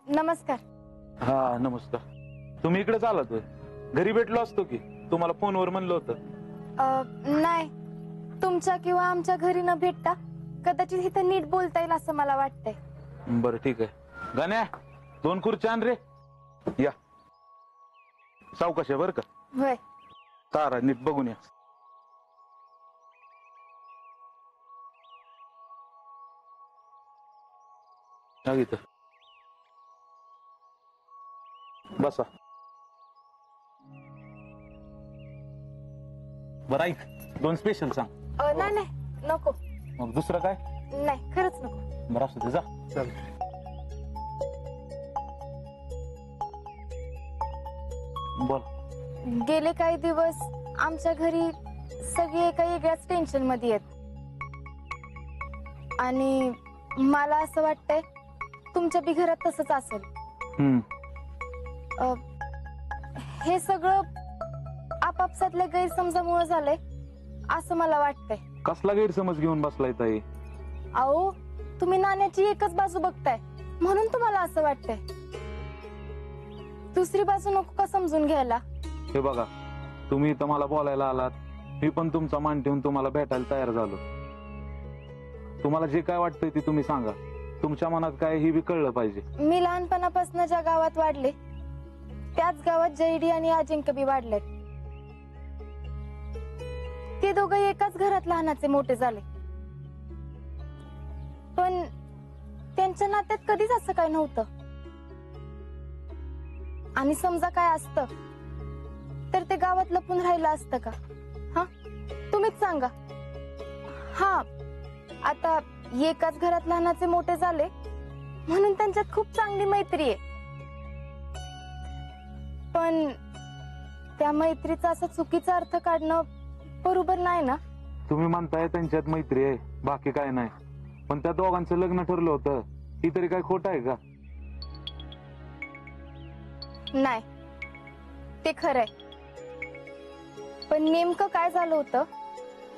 नमस्कार. हा नमस्कार. तुम्ही इकडे आलात होय? घरी भेटलो असतो की, तुम्हाला फोनवर म्हणलं होतं. नाही, तुमच्या किंवा आमच्या घरी न भेटता कदाचित इथं नीट बोलता येईल असं मला वाटतंय. बरं ठीक आहे. गाण्या 2 खुर्च्या आण रे. या सावकाश आहे बर का. होय. तारा नीट बघून या. इथं बसा. बरं ऐक, 2 स्पेशल सांग. नाही नाही नको. मग दुसरं काय? नाही खरंच नको. बरं असू दे, जा. चल. बोल. गेले काही दिवस आमच्या घरी सगळे एका वेगळ्याच टेन्शन मध्ये आहेत आणि मला असं वाटतंय तुमच्या बी घरात तसंच असेल. हे सगळं आपापसातल्या गैरसमजामुळे झालंय असं मला वाटतंय. कसला गैरसमज घेऊन बसलाय ताई? अहो, तुम्ही नाण्याची एकच बाजू बघताय म्हणून तुम्हाला असं वाटतंय. दुसरी बाजू नको का समजून घ्यायला? हे बघा, तुम्ही इथं मला बोलायला आलात, मी पण तुमचा मान ठेवून तुम्हाला भेटायला तयार झालो. तुम्हाला जे काय वाटतंय ते तुम्ही सांगा. तुमच्या मनात काय हे बी कळलं पाहिजे. मी लहानपणापासून ज्या गावात वाढले त्याच गावात जयडी आणि अजिंक्य बी वाढलेत. ते दोघं एकाच घरात लहानाचे मोठे झाले, पण त्यांच्या नात्यात कधीच असं काय नव्हतं. आणि समजा काय असतं तर ते गावात लपून राहिलं असतं का? हा, तुम्हीच सांगा. हा, आता एकाच घरात लहानाचे मोठे झाले म्हणून त्यांच्यात खूप चांगली मैत्री आहे, पण त्या मैत्रीचा असा चुकीचा अर्थ काढणं बरोबर नाही ना. तुम्ही म्हणताय त्यांच्यात मैत्री आहे, बाकी काय नाही, पण त्या दोघांचं लग्न ठरलं होतं, ही तरी काय खोट आहे का? नाही, ते खरंय, पण नेमकं काय झालं होतं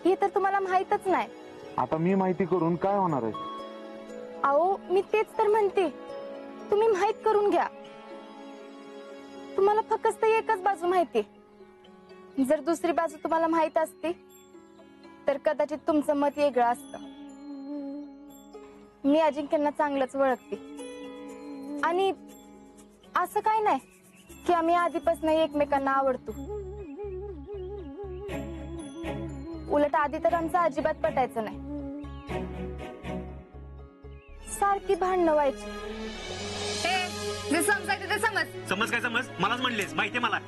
हे तर तुम्हाला माहीतच नाही. आता मी माहिती करून काय होणार आहे? अहो, मी तेच तर म्हणते, तुम्ही माहित करून घ्या. तुम्हाला फक्त एकच बाजू माहिती. जर दुसरी बाजू तुम्हाला माहित असती तर कदाचित तुमचं मत वेगळं असतं. मी अजिंक्यांना चांगलंच ओळखते आणि असं काय नाही की आम्ही आधीपासून एकमेकांना आवडतो. उलट आधी तर आमचं अजिबात पटायचं नाही. सारखी भांडणं व्हायची. जे समजायचं ते समज. समज काय समज? मलाच म्हणलेस, माहितीये मला.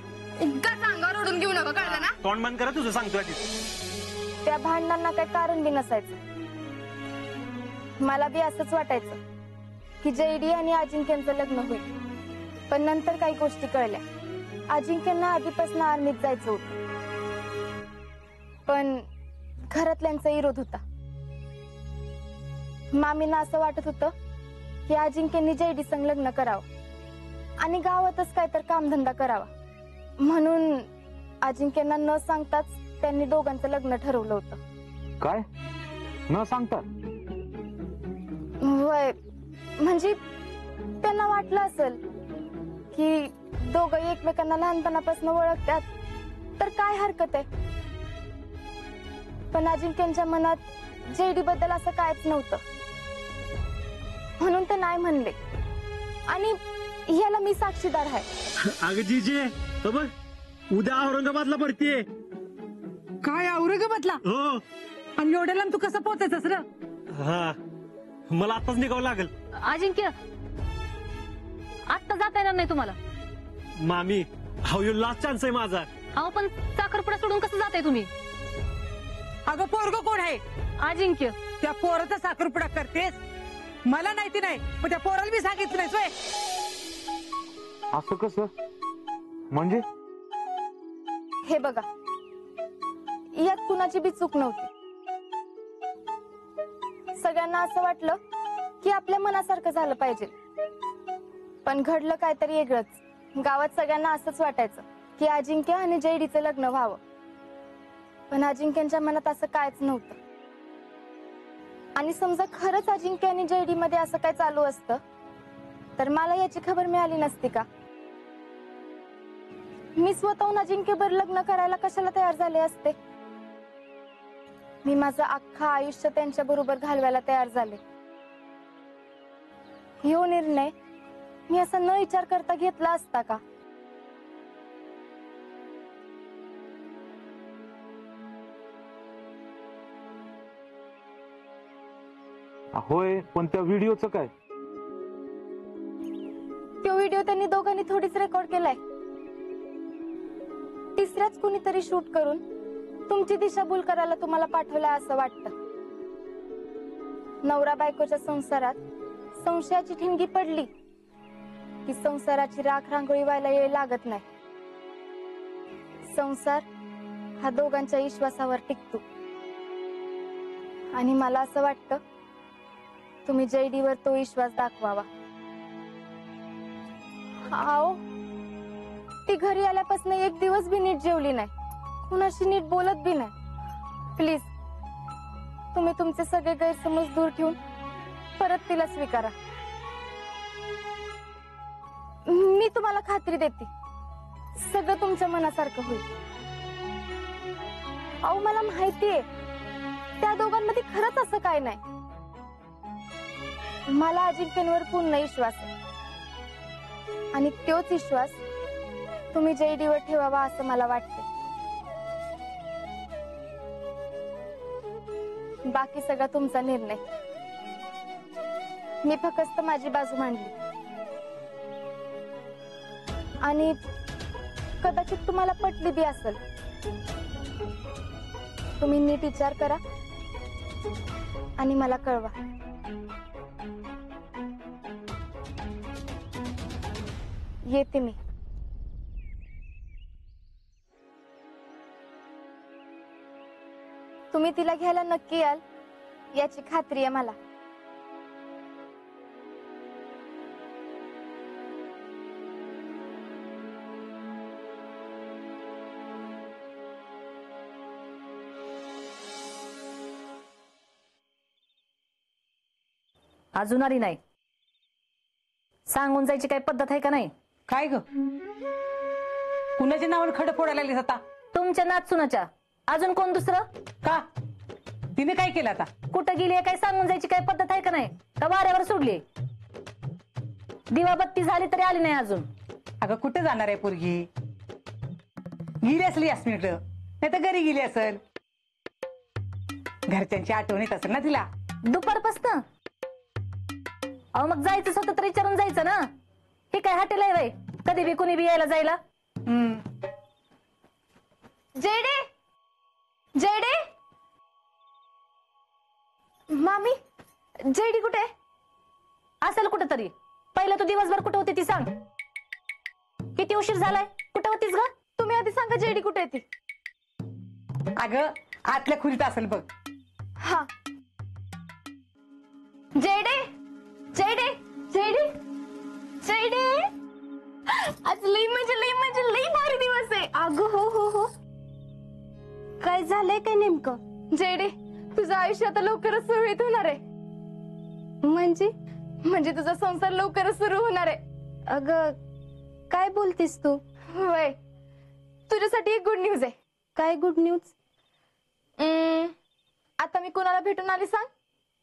उगाच अंगावर ओढून घेऊ नका, कळलं ना? तोंड बंद करा तुझं, सांगतोय आधी. त्या भांडणांना काही कारण बी नसायचं. मला बी असंच वाटायचं की जयडी आणि अजिंक्यांचं लग्न होईल, पण नंतर काही गोष्टी कळल्या. अजिंक्यांना आधीपासून आर्मीत जायचं होतं, पण घरातल्यांचा विरोध होता. मामींना असं वाटत होतं की अजिंक्यांनी जयडी संग लग्न करावं आणि गावातच काय तर कामधंदा करावा, म्हणून अजिंक्यांना न सांगताच त्यांनी दोघांचं लग्न ठरवलं होतं. काय न सांगता? वय म्हणजे त्यांना वाटलं असेल की दोघं एकमेकांना लहानपणापासून ओळखतात तर काय हरकत आहे, पण अजिंक्यांच्या मनात जयडी बद्दल असं कायच नव्हतं, म्हणून ते नाही म्हणले. आणि याला मी साक्षीदार आहे. अगं जीजे, बघ उद्या औरंगाबादला भरतीये. काय औरंगाबादला? हो. आणि एवढ्या लांब तू कसं पोहोचायचंस र? हा, मला आताच निघावं लागेल. अजिंक्य, आत्ता जाता येणार नाही तुम्हाला. मामी, हाऊ यू लास्ट चान्स आहे माझा. अहो, पण साखरपुडा सोडून कसं जाताय तुम्ही? अगं पोरग कोण आहे? अजिंक्य. त्या पोराचा साखरपुडा करतेस? मला नाही ती नाही, पण त्या पोराला मी सांगितलं नाही. सोय असं कसं म्हणजे? हे बघा, यात कुणाची बी चूक नव्हती. सगळ्यांना असं वाटलं की आपल्या मनासारखं झालं पाहिजे, पण घडलं काहीतरी वेगळंच. गावात सगळ्यांना असंच वाटायचं की अजिंक्य आणि जयडीचं लग्न व्हावं, पण अजिंक्यांच्या मनात असं कायच नव्हतं. आणि समजा खरंच अजिंक्य आणि जयडी मध्ये असं काय चालू असतं तर मला याची खबर मिळाली नसती का? मी स्वतःहून अजिंक्यभर लग्न करायला कशाला तयार झाले असते? मी माझं अख्खं आयुष्य त्यांच्या बरोबर घालवायला तयार झाले. ह्यो निर्णय मी असा न विचार करता घेतला असता का? होय, पण त्या व्हिडिओचं काय? तो व्हिडिओ त्यांनी दोघांनी थोडीच रेकॉर्ड केलाय. तिसऱ्याच कुणीतरी शूट करून तुमची दिशाभूल करायला तुम्हाला पाठवलाय असं वाटतं. नवरा बायकोच्या संसारात संशयाची ठिणगी पडली की संसाराची राख रांगोळी व्हायला वेळ लागत नाही. संसार हा दोघांच्या विश्वासावर टिकतो. आणि मला असं वाटतं तुम्ही जयडीवर तो विश्वास दाखवावा. आओ, ती घरी आल्यापासून एक दिवस बी नीट जेवली नाही, कुणाशी नीट बोलत बी नाही. प्लीज तुम्ही तुमचे सगळे गैरसमज दूर ठेवून परत तिला स्वीकारा. मी तुम्हाला खात्री देते सगळं तुमच्या मनासारखं होईल. अहो, मला माहितीये त्या दोघांमध्ये खरंच असं काय नाही. मला अजिंक्यवर पूर्ण विश्वास आहे आणि तोच विश्वास तुम्ही जयडीवर ठेवावा असं मला वाटतं. बाकी सगळा तुमचा निर्णय. मी फक्त माझी बाजू मांडली आणि कदाचित तुम्हाला पटली बी असेल. तुम्ही नीट विचार करा आणि मला कळवा. येते मी. तुम्ही तिला घ्यायला नक्की याल याची खात्री आहे मला. अजून आली नाही. सांगून जायची काही पद्धत आहे का नाही? काय ग, कुणाच्या नावाने खडं फोडायला लागलीस आता? तुमच्या नाचुनाच्या. अजून कोण दुसरं? का तिने काय केलं आता? कुठं गेली काही सांगून जायची काही पद्धत आहे का नाही? का वाऱ्यावर सोडली? दिवाबत्ती झाली तरी आली नाही अजून. अगं कुठे जाणार आहे पोरगी? गेली असली यास्मिनकडं, नाही तर घरी गेली असेल. घरच्यांची आठवण येत असेल ना तिला. दुपारपासनं अहो मग जायचं होतं तर विचारून जायचं ना. हे काय हॉटेल आहे वय कधी बी कुणी बी यायला जायला? जयडे, जयडे, मामी, जयडी कुठे असेल कुठं तरी. पहिलं तू दिवसभर कुठं होती ती सांग. किती उशीर झालाय? कुठं होतीस ग? तुम्ही आधी सांगा जयडी कुठे ती. अगं आतल्या खोलीत असेल बघ. हा, जयडे, जयडे, जयडे, जयडे. आज लई लई भारी दिवस आहे. अगं हो हो हो. काय झालंय काय नेमकं? जयडे, तुझं आयुष्य आता लवकरच सुरळीत होणार आहे. म्हणजे तुझा संसार लवकरच सुरू होणार आहे. अगं काय बोलतीस तू? होय, तुझ्यासाठी एक गुड न्यूज आहे. काय गुड न्यूज? आता मी कुणाला भेटून आले सांग?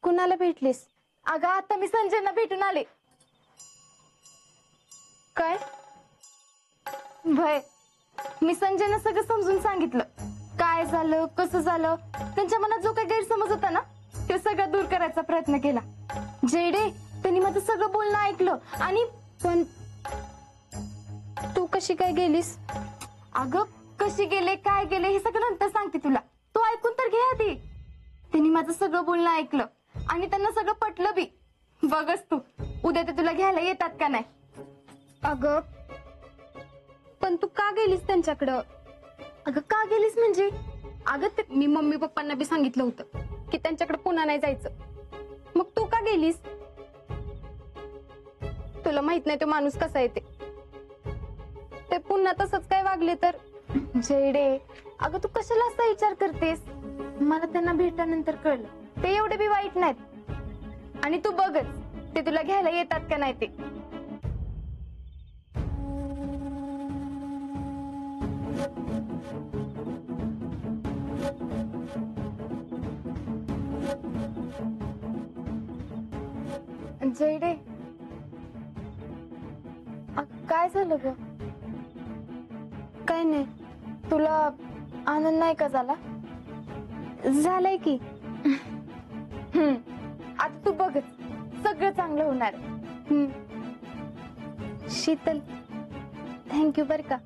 कुणाला भेटलीस? अगं आता मी संजयला भेटून आले. काय भय? मी संजयला सगळं समजून सांगितलं. काय झालं, कसं झालं, त्यांच्या मनात जो काही गैरसमज होता ना ते सगळं दूर करायचा प्रयत्न केला. जयडे, त्यांनी माझं सगळं बोलणं ऐकलं. आणि पण तू कशी काय गेलीस? अगं कशी गेले, काय गेले हे सगळं नंतर सांगते तुला. तू ऐकून तर घे आधी. त्यांनी माझं सगळं बोलणं ऐकलं आणि त्यांना सगळं पटलं बी. बघच तू, उद्या ते तुला घ्यायला येतात का नाही. अगं पण तू का गेलीस त्यांच्याकडं? अगं का गेलीस म्हणजे? अगं ते मी मम्मी पप्पांना बी सांगितलं होतं की त्यांच्याकडे पुन्हा नाही जायचं. मग तू का गेलीस? तुला माहित नाही तो माणूस कसा आहे ते पुन्हा तसंच काय वागले तर? जयडे, अगं तू कशाला असा विचार करतेस? मला त्यांना भेटल्यानंतर कळलं ते एवढे बी वाईट नाहीत. आणि तू बघच ते तुला घ्यायला येतात का नाही ते. जयडे, काय झालं ग? काय नाही, तुला आनंद नाही का झाला? झालाय की. आता तू बघ, सगळं चांगलं होणार. शीतल, थँक्यू बर का.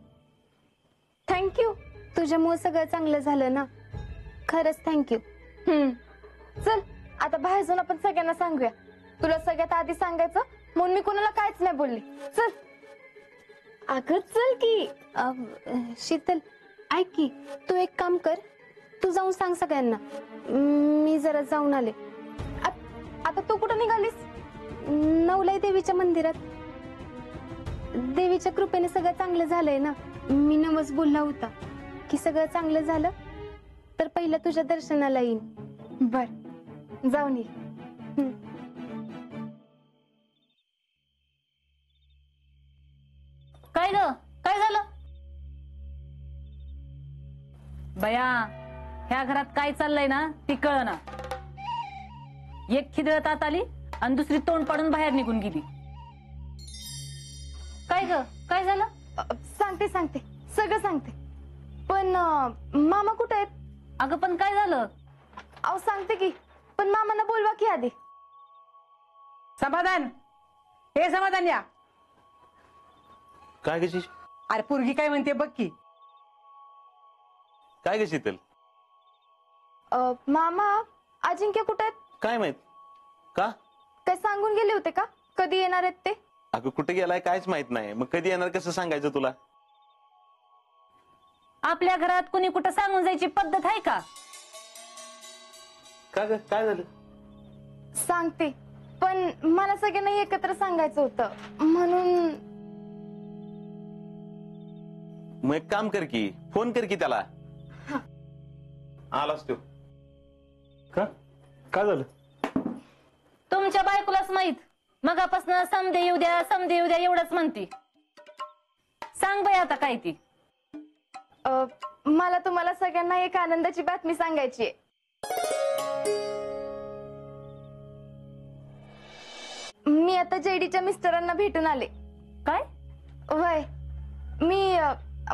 थँक्यू, तुझ्यामुळे सगळं चांगलं झालं ना. खरंच थँक्यू. चल आता बाहेर जाऊन आपण सगळ्यांना सांगूया. तुला सगळ्यात आधी सांगायचं म्हणून मी कोणाला काहीच नाही बोलली. चल. अगं चल की. शीतल ऐक की, तू एक काम कर, तू जाऊन सांग सगळ्यांना. मी जरा जाऊन आले. आता तू कुठं निघालीस? नवलाई देवीच्या मंदिरात. देवीच्या कृपेने सगळं चांगलं झालंय ना. मी नवस बोलला होता की सगळं चांगलं झालं तर पहिलं तुझ्या दर्शनाला येईन. बर, जाऊन ये. काय ग, काय झालं? बया, ह्या घरात काय चाललंय ना ती कळना. एक खिदळत आत आली आणि दुसरी तोंड पाडून बाहेर निघून गेली. काय ग, काय झालं? सांगते सांगते, सगळं सांगते. पण मामा कुठे आहेत? अगं पण काय झालं? अहो सांगते की, पण मामांना बोलवा की आधी. समाधान, हे समाधान या. काय ग अरे पोरगी काय म्हणते बघ की. काय ग शीतल? मामा, अजिंक्य कुठे आहेत? काय माहित का? काय सांगून गेले होते का कधी येणार आहेत ते? अगं कुठे गेलाय कायच माहित नाही. मग कधी येणार कसं सांगायचं तुला? आपल्या घरात कुणी कुठं सांगून जायची पद्धत आहे का? का ग, काय झालं? सांगते, पण मला सगळ्यांना एकत्र सांगायचं होतं म्हणून. मग एक काम कर की, फोन कर की त्याला. आलास तू. का, काय झालं? तुमच्या बायकोलाच माहित. मगापासून समदे येऊ द्या, समदे येऊ द्या एवढंच म्हणती. सांग बाई आता काय ती. मला तुम्हाला सगळ्यांना एक आनंदाची बातमी सांगायची आहे. मी आता जेडीच्या मिस्टरांना भेटून आले. काय? वय, मी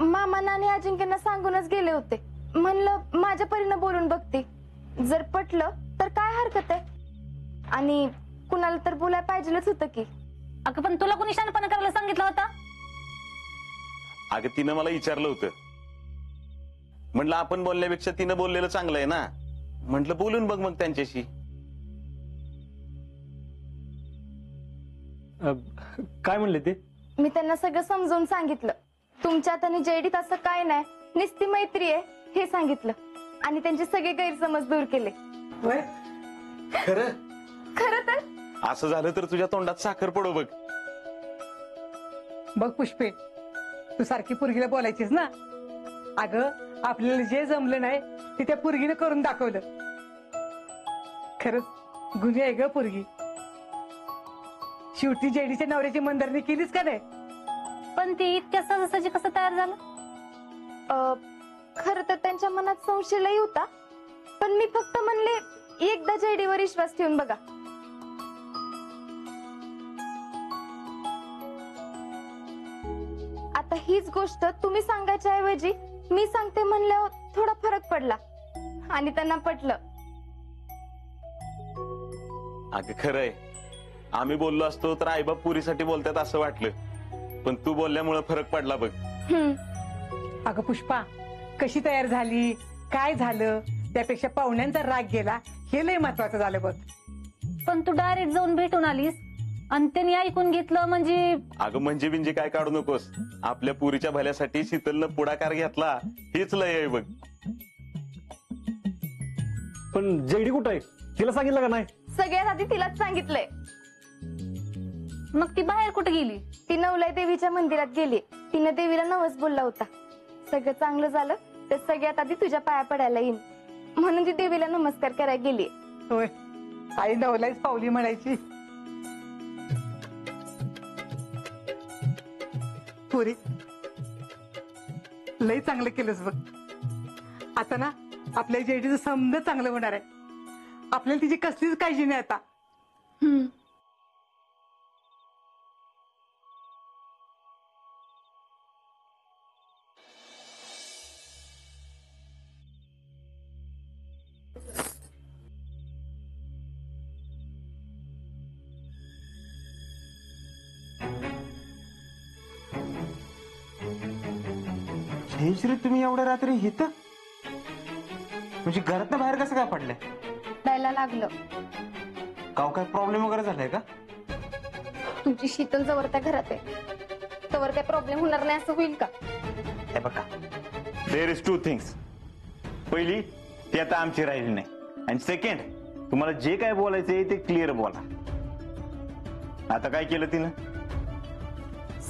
मामांना आणि अजिंक्यांना सांगूनच गेले होते. म्हणलं माझ्या परीनं बोलून बघते, जर पटलं तर काय हरकत आहे. आणि कुणाला तर बोलायला पाहिजेच होतं की. अगं पण तुला कोणी शानपणा करायला सांगितलं होता? अगं तिनं मला विचारलं होतं. म्हटलं आपण बोलण्यापेक्षा तिनं बोललेलं चांगलं आहे ना. म्हटलं बोलून बघ मग त्यांच्याशी. काय म्हणले ते? मी त्यांना सगळं समजावून सांगितलं. तुमच्यात आणि जेडीत असं काय नाही, निस्ती मैत्री आहे हे सांगितलं. आणि त्यांचे सगळे गैरसमज दूर केले. खरं? खरं तर असं झालं तर तुझ्या तोंडात साखर पडो बघ. बघ पुष्पे, तू सारखी पोरगीला बोलायचीस ना. अगं आपल्याला जे जमलं नाही ते त्या पोरगीने करून दाखवलं. खरंच गुन्हे आहे ग पोरगी. शेवटी जेडीच्या नवऱ्याची मनधरणी केलीच का नाही? पण ती इतक्या सहजासहजी कसं तयार झालं? खरं तर त्यांच्या मनात संशय लई होता, पण मी फक्त म्हणले एकदा जेडीवर विश्वास ठेवून बघा. आता हीच गोष्ट तुम्ही सांगायच्या ऐवजी मी सांगते म्हणल्यावर थोडा फरक पडला आणि त्यांना पटलं. अगं खरंय, आम्ही बोललो असतो तर आईबाप पुरीसाठी बोलतात असं वाटलं. पण तू बोलल्यामुळे फरक पडला बघ. अगं पुष्पा, कशी तयार झाली, काय झालं, त्यापेक्षा पाहुण्यांचा राग गेला हे लय महत्वाचं झालं बघ. पण तू डायरेक्ट जाऊन भेटून आलीस आणि त्यांनी ऐकून घेतलं म्हणजे? अगं म्हणजे बिंजे काय काढू नकोस. आपल्या पुरीच्या भल्यासाठी शीतलनं पुढाकार घेतला हेच लय आहे बघ. पण जेडी कुठं आहे? तिला सांगितलं का नाही? सगळ्यात आधी तिलाच सांगितलंय. मग ती बाहेर कुठे गेली? ती नवलाई देवीच्या मंदिरात गेली. तिनं देवीला नवस बोलला होता. सगळं चांगलं झालं तर सगळ्यात आधी तुझ्या पाया पडायला येईन म्हणून ती देवीला नमस्कार करायला गेली. होय, आई नवलाच पावली म्हणायची. पुरी लय चांगलं केलंस बघ. आता ना आपल्या जेडीचं समजा चांगलं होणार आहे. आपल्याला तिची कसलीच काळजी नाही आता. जयश्री, तुम्ही एवढ्या रात्री इथं म्हणजे घरात बाहेर कसं काय पडलंय? द्यायला लागलं. काव काय प्रॉब्लेम वगैरे झालाय का? तुमची शीतल जवळ त्या घरात आहे तवर काय प्रॉब्लेम होणार नाही असं होईल का? हे बघा, देर इज टू थिंग्स. पहिली, ती आता आमची राहिली नाही. आणि सेकंड, तुम्हाला जे काय बोलायचंय ते क्लिअर बोला. आता काय केलं तिनं?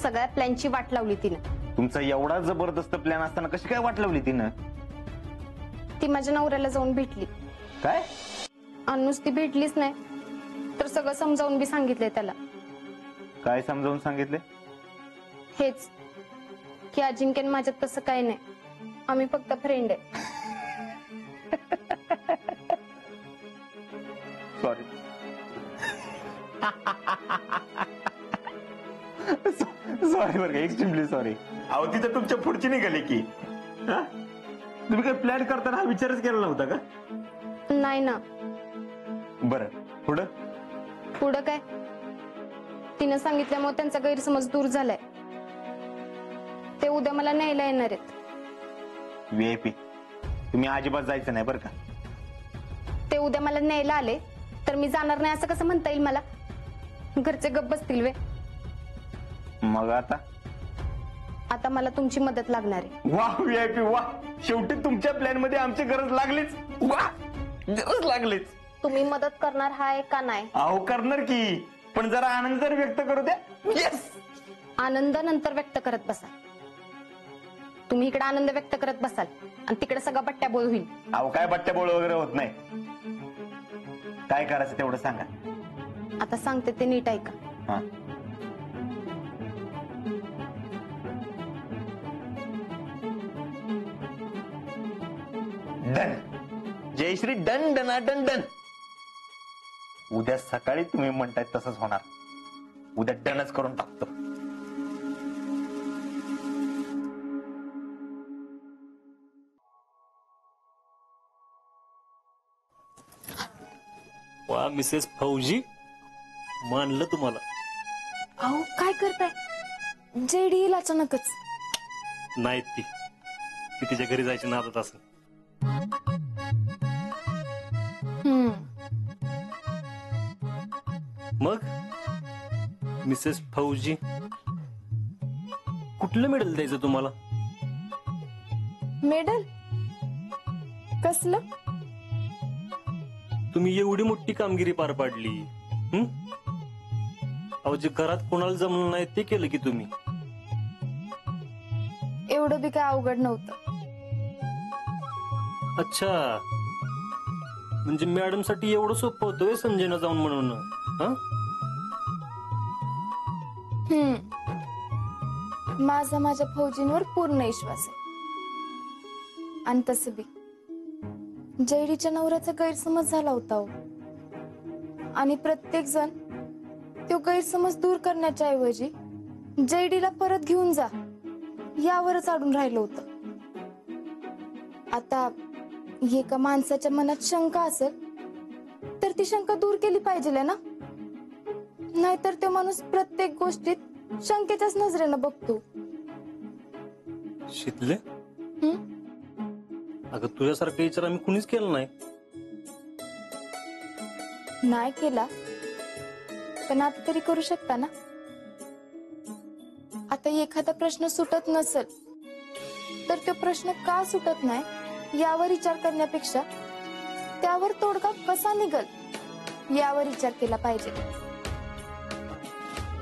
सगळ्या प्लॅनची वाट लावली तिने. तुमचा एवढा जबरदस्त प्लॅन असताना कशी काय वाट लावली तिनं? ती माझ्या नवऱ्याला जाऊन भेटली. काय? आणि नुसती भेटलीच नाही तर सगळं समजावून बी सांगितलंय त्याला. काय समजावून सांगितले? हेच की अजिंक्यन माझ्यात तसं काही नाही, आम्ही फक्त फ्रेंड आहे. सॉरी. सॉरी बरं का, एक्स्ट्रीमली सॉरी. अहो तिथं तुमच्या पुढची निघाली की. हा? तुम्ही काय प्लॅन करताना हा विचारच केला नव्हता का? नाही ना. बरं, पुढं? पुढं काय, तिनं सांगितल्यामुळे त्यांचा गैरसमज दूर झालाय. ते उद्या मला न्यायला येणार आहेत. VIP, तुम्ही अजिबात जायचं नाही बरं का. ते उद्या मला न्यायला आले तर मी जाणार नाही असं कसं म्हणता येईल मला? घरचे गप्प बसतील वे. मग आता मला तुमची मदत लागणार आहे. वा VIP वा, शेवटी तुमच्या प्लॅन मध्ये आमची गरज लागलीच. वा, गरज लागलीच. तुम्ही मदत करणार हाय का नाही? अहो करणार की, पण जरा आनंद तर व्यक्त करू द्या. येस. आनंद नंतर व्यक्त करत बसाल. तुम्ही इकडे आनंद व्यक्त करत बसाल आणि तिकडे सगळं बट्ट्या बोल होईल. अहो काय बट्ट्याबोळ वगैरे होत नाही. काय करायचं तेवढं सांगा. आता सांगते ते नीट ऐका. हा. डन. जयश्री, डन डना डन डन. उद्या सकाळी तुम्ही म्हणताय तसंच होणार. उद्या डनच करून टाकतो. वा मिसेस फौजी, मानलं तुम्हाला. अहो काय करताय? जेडी येईल अचानकच. नाही ती तिच्या घरी जायची नादात असेल. मग मिसेस फौजी, कुठलं मेडल द्यायचं तुम्हाला? मेडल कसलं? तुम्ही एवढी मोठी कामगिरी पार पाडली. अहो जे घरात कोणाला जमलं नाही ते केलं की तुम्ही. एवढं बी काय अवघड नव्हतं. अच्छा, म्हणजे मॅडम साठी एवढं सोपं होतं संजयना जाऊन म्हणून? माझा माझ्या फौजींवर पूर्ण विश्वास आहे. आणि तसं बी जयडीच्या नवऱ्याचा गैरसमज झाला होता हो. आणि प्रत्येक जण तो गैरसमज दूर करण्याच्या ऐवजी जयडीला परत घेऊन जा यावरच अडून राहिलं होतं. आता एका माणसाच्या मनात शंका असेल तर ती शंका दूर केली पाहिजे ना. नाहीतर तो माणूस प्रत्येक गोष्टीत शंकेच्याच नजरेनं बघतो. शितले, अगं तुझ्यासारखा विचार आम्ही कुणीच केला नाही. नाही केला पण आता तरी करू शकता ना. आता एखादा प्रश्न सुटत नसेल तर तो प्रश्न का सुटत नाही यावर विचार करण्यापेक्षा त्यावर तोडगा कसा निघल यावर विचार केला पाहिजे.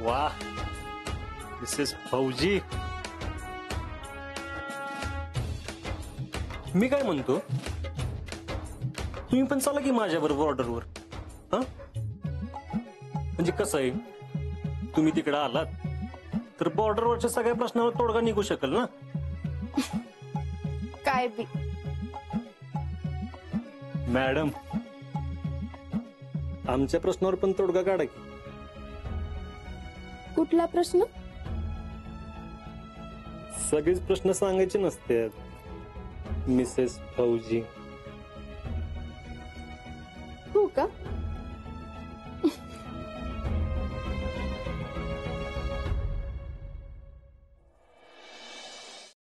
वा मिसेस फौजी, मी काय म्हणतो, तुम्ही पण चला की माझ्याबरोबर बॉर्डरवर. म्हणजे कसं आहे, तुम्ही तिकडे आलात तर बॉर्डरवरच्या सगळ्या प्रश्नावर तोडगा निघू शकेल ना. काय बी मॅडम आमच्या प्रश्नावर पण तोडगा काढा की. कुठला प्रश्न? सगळेच प्रश्न सांगायचे नसतात मिसेस फौजी. हो का?